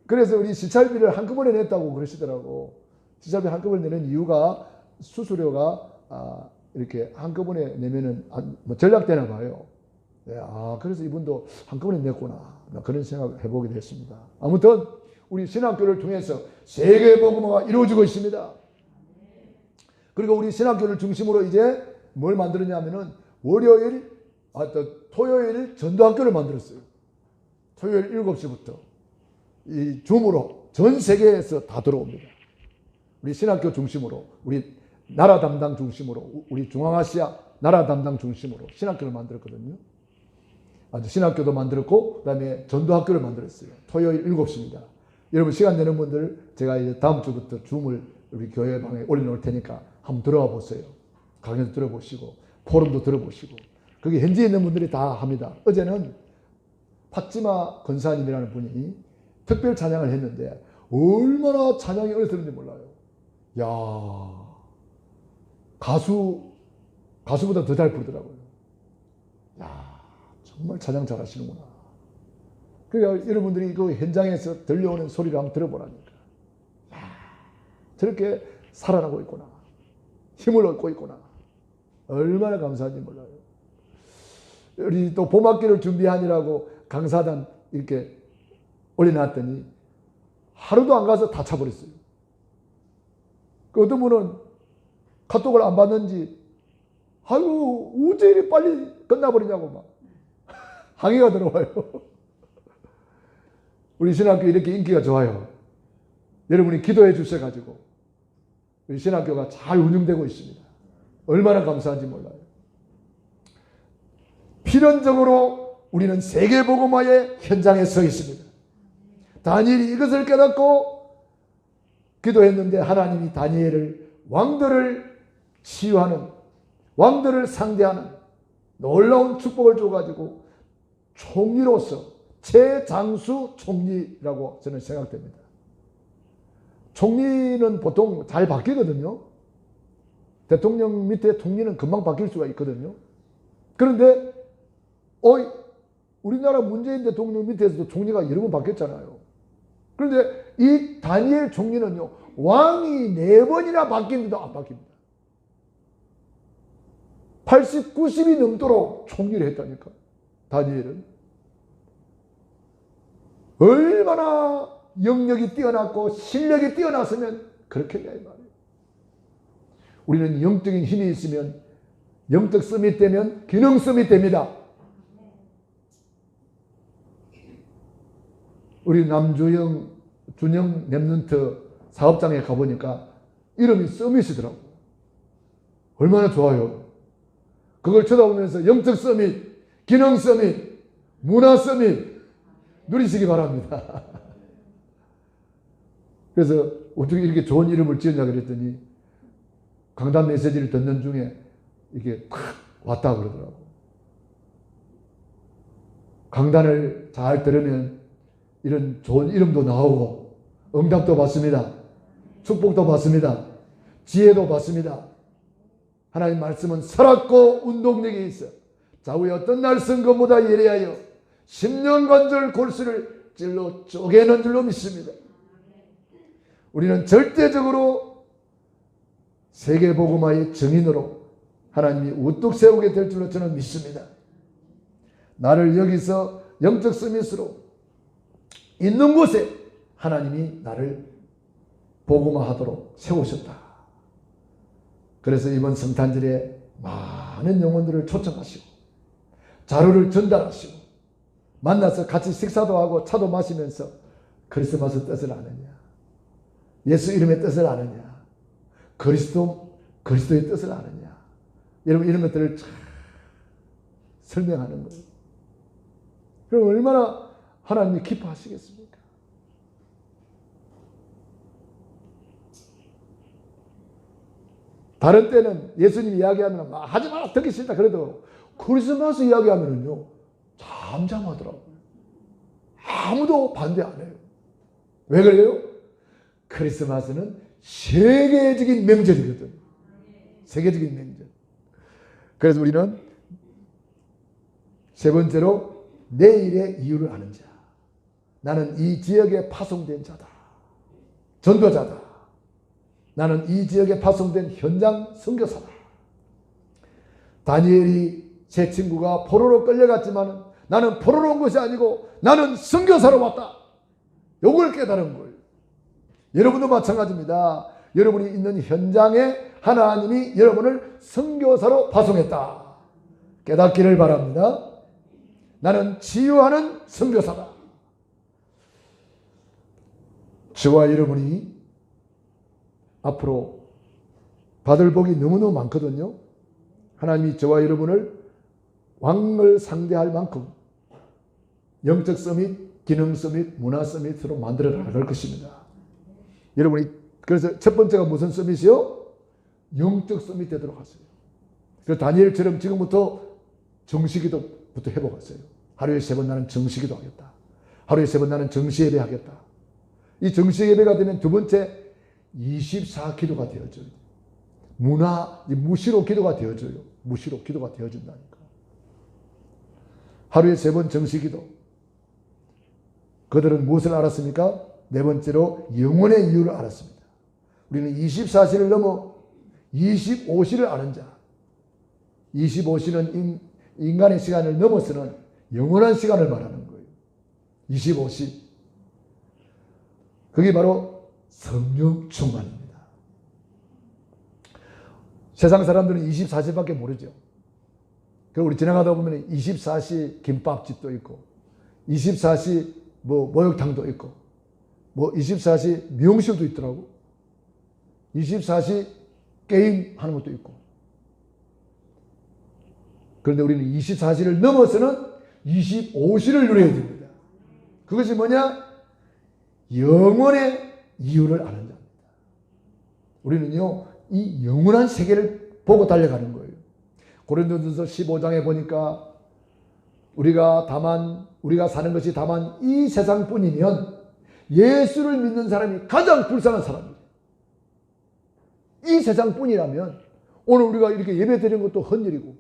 그래서 우리 시찰비를 한꺼번에 냈다고 그러시더라고. 시찰비 한꺼번에 내는 이유가 수수료가 이렇게 한꺼번에 내면은 뭐 전락되나 봐요. 네, 그래서 이분도 한꺼번에 냈구나. 그런 생각을 해보게 됐습니다. 아무튼 우리 신학교를 통해서 세계복음화가 이루어지고 있습니다. 그리고 우리 신학교를 중심으로 이제 뭘 만들었냐면은 토요일 전도학교를 만들었어요. 토요일 7시부터 이 줌으로 전 세계에서 다 들어옵니다. 우리 신학교 중심으로, 우리 나라 담당 중심으로, 우리 중앙아시아 나라 담당 중심으로 신학교를 만들었거든요. 신학교도 만들었고 그다음에 전도학교를 만들었어요. 토요일 7시입니다. 여러분 시간 되는 분들 제가 이제 다음 주부터 줌을 우리 교회 방에 올려놓을 테니까 한번 들어와 보세요. 강연도 들어보시고 포럼도 들어보시고 거기 현지에 있는 분들이 다 합니다. 어제는 팥지마 권사님이라는 분이 특별 찬양을 했는데 얼마나 찬양이 어렸는지 몰라요. 야, 가수보다 더 잘 부르더라고요. 야, 정말 찬양 잘하시는구나. 그러니까 여러분들이 그 현장에서 들려오는 소리를 한번 들어보라니까. 야, 저렇게 살아나고 있구나. 힘을 얻고 있구나. 얼마나 감사한지 몰라요. 우리 또 봄학기를 준비하느라고 강사단 이렇게 올려놨더니 하루도 안 가서 다 차버렸어요. 그 어떤 분은 카톡을 안 받는지 아이고 어째 이리 빨리 끝나버리냐고 막 항의가 들어와요. 우리 신학교 이렇게 인기가 좋아요. 여러분이 기도해 주셔가지고 우리 신학교가 잘 운영되고 있습니다. 얼마나 감사한지 몰라요. 필연적으로 우리는 세계복음화의 현장에 서 있습니다. 다니엘이 이것을 깨닫고 기도했는데 하나님이 다니엘을 왕들을 치유하는, 왕들을 상대하는 놀라운 축복을 줘가지고 총리로서 최장수 총리라고 저는 생각됩니다. 총리는 보통 잘 바뀌거든요. 대통령 밑에 총리는 금방 바뀔 수가 있거든요. 그런데 우리나라 문재인 대통령 밑에서도 총리가 여러 번 바뀌었잖아요. 그런데 이 다니엘 총리는요, 왕이 4번이나 바뀌는데도 안 바뀝니다. 80, 90이 넘도록 총리를 했다니까. 다니엘은 얼마나 영역이 뛰어났고 실력이 뛰어났으면 그렇게 해야 말이에요. 우리는 영적인 힘이 있으면 영적 썸이 되면 기능 썸이 됩니다. 우리 남주영 준영 랩런트 사업장에 가보니까 이름이 서밋이더라고요. 얼마나 좋아요. 그걸 쳐다보면서 영적 서밋, 기능 서밋, 문화 서밋 누리시기 바랍니다. 그래서 어떻게 이렇게 좋은 이름을 지었냐 그랬더니 강단 메시지를 듣는 중에 이게 팍 왔다 그러더라고요. 강단을 잘 들으면 이런 좋은 이름도 나오고 응답도 받습니다. 축복도 받습니다. 지혜도 받습니다. 하나님 말씀은 살았고 운동력이 있어 좌우에 어떤 날 쓴 것보다 예리하여 10년 관절 골수를 찔러 쪼개는 줄로 믿습니다. 우리는 절대적으로 세계복음화의 증인으로 하나님이 우뚝 세우게 될 줄로 저는 믿습니다. 나를 여기서 영적 서밋으로 있는 곳에 하나님이 나를 복음화하도록 세우셨다. 그래서 이번 성탄절에 많은 영혼들을 초청하시고 자료를 전달하시고 만나서 같이 식사도 하고 차도 마시면서 크리스마스 뜻을 아느냐, 예수 이름의 뜻을 아느냐, 그리스도의 뜻을 아느냐, 여러분 이런 것들을 잘 설명하는 거예요. 그럼 얼마나 하나님이 기뻐하시겠습니까? 다른 때는 예수님 이야기하면 하지 마라 듣기 싫다 그래도 크리스마스 이야기하면은요 잠잠하더라고요. 아무도 반대 안 해요. 왜 그래요? 크리스마스는 세계적인 명절이거든. 세계적인 명절. 그래서 우리는 세 번째로 내일의 이유를 아는 자. 나는 이 지역에 파송된 자다. 전도자다. 나는 이 지역에 파송된 현장 선교사다. 다니엘이 제 친구가 포로로 끌려갔지만 나는 포로로 온 것이 아니고 나는 선교사로 왔다. 요걸 깨달은 거예요. 여러분도 마찬가지입니다. 여러분이 있는 현장에 하나님이 여러분을 선교사로 파송했다. 깨닫기를 바랍니다. 나는 치유하는 선교사다. 저와 여러분이 앞으로 받을 복이 너무너무 많거든요. 하나님이 저와 여러분을 왕을 상대할 만큼 영적 서밋, 기능 서밋, 문화 서밋으로 만들어 나갈 것입니다. 여러분이 그래서 첫 번째가 무슨 서밋이요? 영적 서밋 되도록 하세요. 그래서 다니엘처럼 지금부터 정시기도부터 해보겠어요. 하루에 3번 나는 정시기도 하겠다. 하루에 3번 나는 정시예배 하겠다. 이 정시예배가 되면 두 번째 24기도가 되어져요. 무시로 기도가 되어져요. 무시로 기도가 되어진다니까. 하루에 3번 정시기도. 그들은 무엇을 알았습니까? 네 번째로 영혼의 이유를 알았습니다. 우리는 24시를 넘어 25시를 아는 자. 25시는 인간의 시간을 넘어서는 영원한 시간을 말하는 거예요. 25시. 그게 바로 성령 충만입니다. 세상 사람들은 24시밖에 모르죠. 그리고 우리 지나가다 보면 24시 김밥집도 있고 24시 목욕탕도 있고 24시 미용실도 있더라고. 24시 게임 하는 것도 있고. 그런데 우리는 24시를 넘어서는 25시를 누려야 됩니다. 그것이 뭐냐? 영원의 이유를 아는 자입니다. 우리는요, 이 영원한 세계를 보고 달려가는 거예요. 고린도전서 15장에 보니까 우리가 사는 것이 다만 이 세상뿐이면 예수를 믿는 사람이 가장 불쌍한 사람이에요. 이 세상뿐이라면 오늘 우리가 이렇게 예배 드리는 것도 헛일이고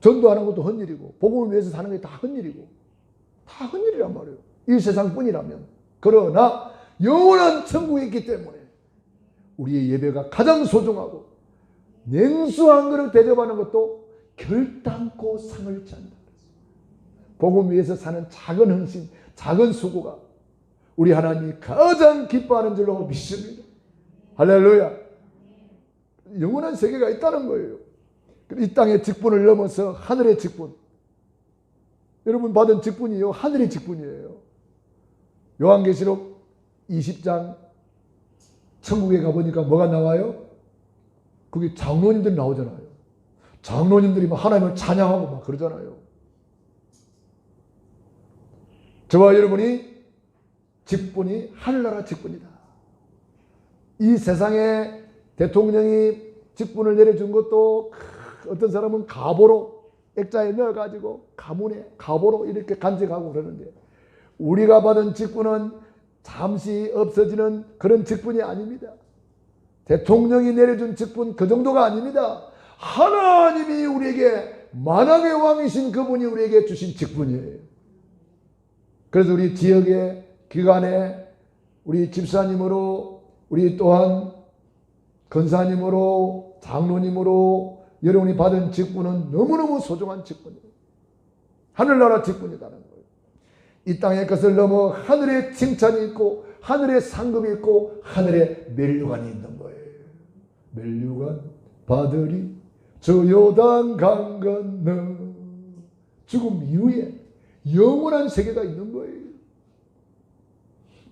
전도하는 것도 헛일이고 복음을 위해서 사는 게 다 헛일이고 다 헛일이란 말이에요. 이 세상뿐이라면. 그러나 영원한 천국에 있기 때문에 우리의 예배가 가장 소중하고 냉수 한 그릇 대접하는 것도 결단코 상을 찬다. 복음 위해서 사는 작은 헌신, 작은 수고가 우리 하나님이 가장 기뻐하는 줄로 믿습니다. 할렐루야. 영원한 세계가 있다는 거예요. 이 땅의 직분을 넘어서 하늘의 직분. 여러분 받은 직분이요, 하늘의 직분이에요. 요한계시록 20장 천국에 가보니까 뭐가 나와요? 거기 장로님들이 나오잖아요. 장로님들이 막 하나님을 찬양하고 막 그러잖아요. 저와 여러분이 직분이 하늘나라 직분이다. 이 세상에 대통령이 직분을 내려준 것도 어떤 사람은 가보로 액자에 넣어가지고 가문에 가보로 이렇게 간직하고 그러는데 우리가 받은 직분은 잠시 없어지는 그런 직분이 아닙니다. 대통령이 내려준 직분 그 정도가 아닙니다. 하나님이 우리에게 만왕의 왕이신 그분이 우리에게 주신 직분이에요. 그래서 우리 지역의 기관에 우리 집사님으로 우리 또한 권사님으로 장로님으로 여러분이 받은 직분은 너무너무 소중한 직분이에요. 하늘나라 직분이라는 거예요. 이 땅의 것을 넘어 하늘에 칭찬이 있고 하늘에 상급이 있고 하늘에 면류관이 있는 거예요. 면류관 받으리 저 요단 강 건너 죽음 이후에 영원한 세계가 있는 거예요.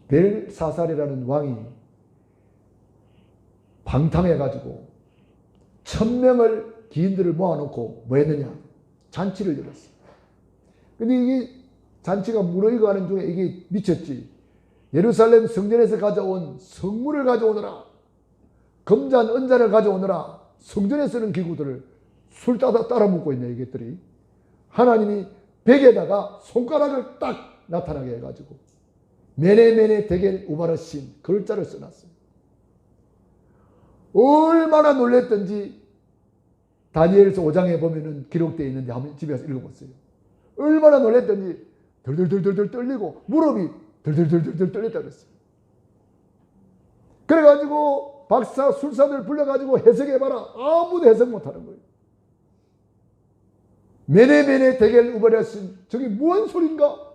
벨사살이라는 왕이 방탕해가지고 1000명을 기인들을 모아놓고 뭐 했느냐? 잔치를 열었어요. 근데 이게 잔치가 무너지고 하는 중에 이게 미쳤지. 예루살렘 성전에서 가져온 성물을 가져오느라, 금잔, 은잔을 가져오느라 성전에 쓰는 기구들을 술 따라 먹고 있네, 이것들이. 하나님이 벽에다가 손가락을 딱 나타나게 해가지고 메네메네 데겔 우바르신 글자를 써놨어요. 얼마나 놀랬던지 다니엘서 5장에 보면은 기록되어 있는데 한번 집에 가서 읽어보세요. 얼마나 놀랬던지 덜덜덜덜 떨리고 무릎이 덜덜덜덜 떨렸다 그랬어요. 그래가지고 박사 술사들 불러가지고 해석해봐라. 아무도 해석 못하는 거예요. 메네메네 데겔 우바르신 저게 무슨 소린가?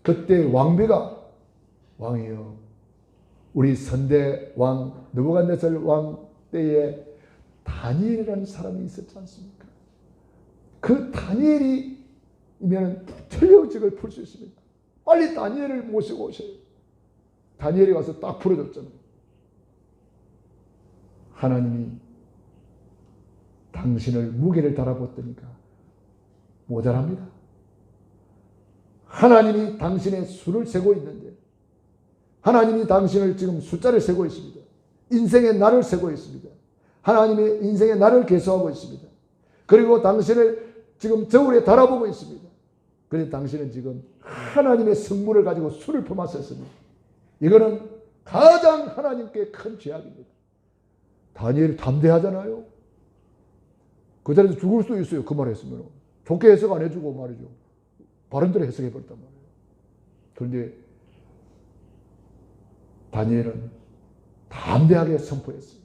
그때 왕비가 왕이요, 우리 선대 왕 느부갓네살 왕 때에 다니엘이라는 사람이 있었지 않습니까? 그 다니엘이면 천리의직을 풀 수 있습니다. 빨리 다니엘을 모시고 오셔요. 다니엘이 와서 딱 풀어줬잖아요. 하나님이 당신을 무게를 달아봤더니까 모자랍니다. 하나님이 당신의 수를 세고 있는데, 하나님이 당신을 지금 숫자를 세고 있습니다. 인생의 날을 세고 있습니다. 하나님의 인생의 날을 계수하고 있습니다. 그리고 당신을 지금 저울에 달아보고 있습니다. 그런데 당신은 지금 하나님의 성물을 가지고 술을 퍼마셨으니 이거는 가장 하나님께 큰 죄악입니다. 다니엘이 담대하잖아요. 그 자리에서 죽을 수도 있어요. 그 말 했으면. 좋게 해석 안 해주고 말이죠. 바른대로 해석해버렸단 말이에요. 그런데 다니엘은 담대하게 선포했어요.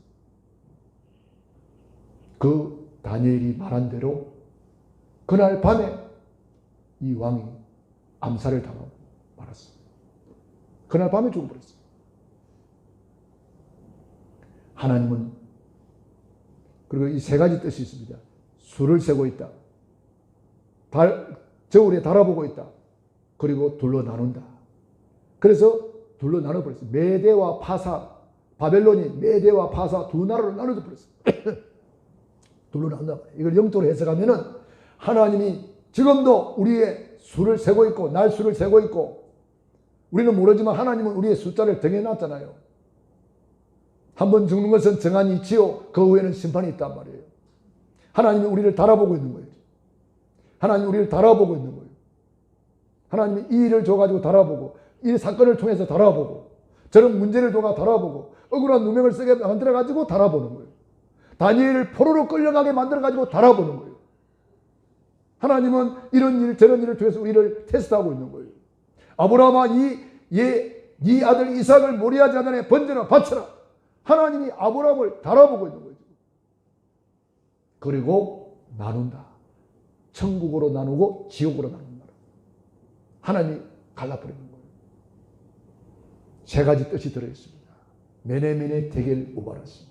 그 다니엘이 말한 대로 그날 밤에 이 왕이 암살을 당하고 말았어요. 그날 밤에 죽어버렸어요. 하나님은 그리고 이 세 가지 뜻이 있습니다. 수를 세고 있다. 저울에 달아보고 있다. 그리고 둘로 나눈다. 그래서 둘로 나눠버렸어요. 메대와 파사, 바벨론이 메대와 파사 두 나라로 나눠져 버렸어요. 둘로 나눈다. 이걸 영적으로 해석하면은 하나님이 지금도 우리의 수를 세고 있고 날 수를 세고 있고, 우리는 모르지만 하나님은 우리의 숫자를 정해놨잖아요. 한번 죽는 것은 정한 이치요 그 후에는 심판이 있단 말이에요. 하나님이 우리를 달아보고 있는 거예요. 하나님이 우리를 달아보고 있는 거예요. 하나님이 이 일을 줘가지고 달아보고, 이 사건을 통해서 달아보고, 저런 문제를 줘가 달아보고, 억울한 누명을 쓰게 만들어가지고 달아보는 거예요. 다니엘을 포로로 끌려가게 만들어가지고 달아보는 거예요. 하나님은 이런 일 저런 일을 통해서 우리를 테스트하고 있는 거예요. 아브라함아 네 아들 이삭을 모리아 자단에 번제나 바쳐라. 하나님이 아브라함을 달아보고 있는 거예요. 그리고 나눈다. 천국으로 나누고 지옥으로 나눈다. 하나님이 갈라버리는 거예요. 세 가지 뜻이 들어있습니다. 메네메네 데겔 우바르신.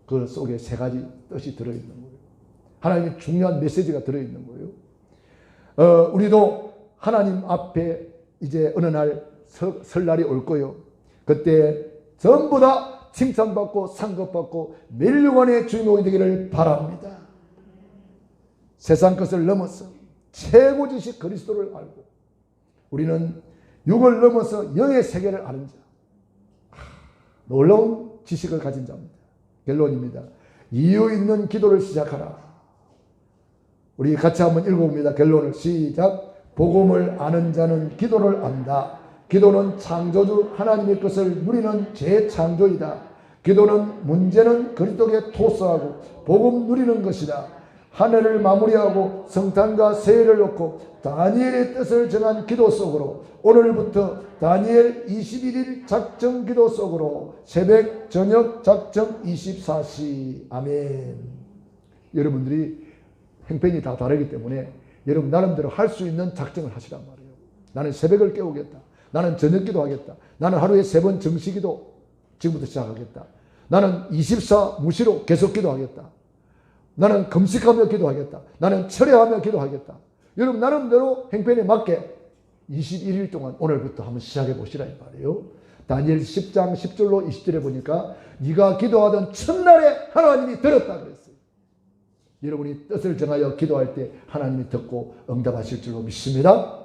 그 속에 세 가지 뜻이 들어있는 거예요. 하나님의 중요한 메시지가 들어있는 거예요. 우리도 하나님 앞에 이제 어느 날 설날이 올 거예요. 그때 전부 다 칭찬받고 상급받고 멸류관의 주인공이 되기를 바랍니다. 세상 것을 넘어서 최고지식 그리스도를 알고 우리는 육을 넘어서 영의 세계를 아는 자, 놀라운 지식을 가진 자입니다. 결론입니다. 이유 있는 기도를 시작하라. 우리 같이 한번 읽어봅니다. 결론을 시작. 복음을 아는 자는 기도를 안다. 기도는 창조주 하나님의 것을 누리는 재창조이다. 기도는 문제는 그리스도께 토스하고 복음 누리는 것이다. 한 해를 마무리하고 성탄과 새해를 놓고 다니엘의 뜻을 정한 기도 속으로 오늘부터 다니엘 21일 작정 기도 속으로 새벽 저녁 작정 24시. 아멘. 여러분들이 행편이 다 다르기 때문에 여러분 나름대로 할 수 있는 작정을 하시란 말이에요. 나는 새벽을 깨우겠다. 나는 저녁 기도하겠다. 나는 하루에 3번 정시기도 지금부터 시작하겠다. 나는 24 무시로 계속 기도하겠다. 나는 금식하며 기도하겠다. 나는 철회하며 기도하겠다. 여러분 나름대로 행편에 맞게 21일 동안 오늘부터 한번 시작해 보시라 이 말이에요. 다니엘 10장 10절로 20절에 보니까 네가 기도하던 첫날에 하나님이 들었다 그랬어요. 여러분이 뜻을 정하여 기도할 때 하나님이 듣고 응답하실 줄로 믿습니다.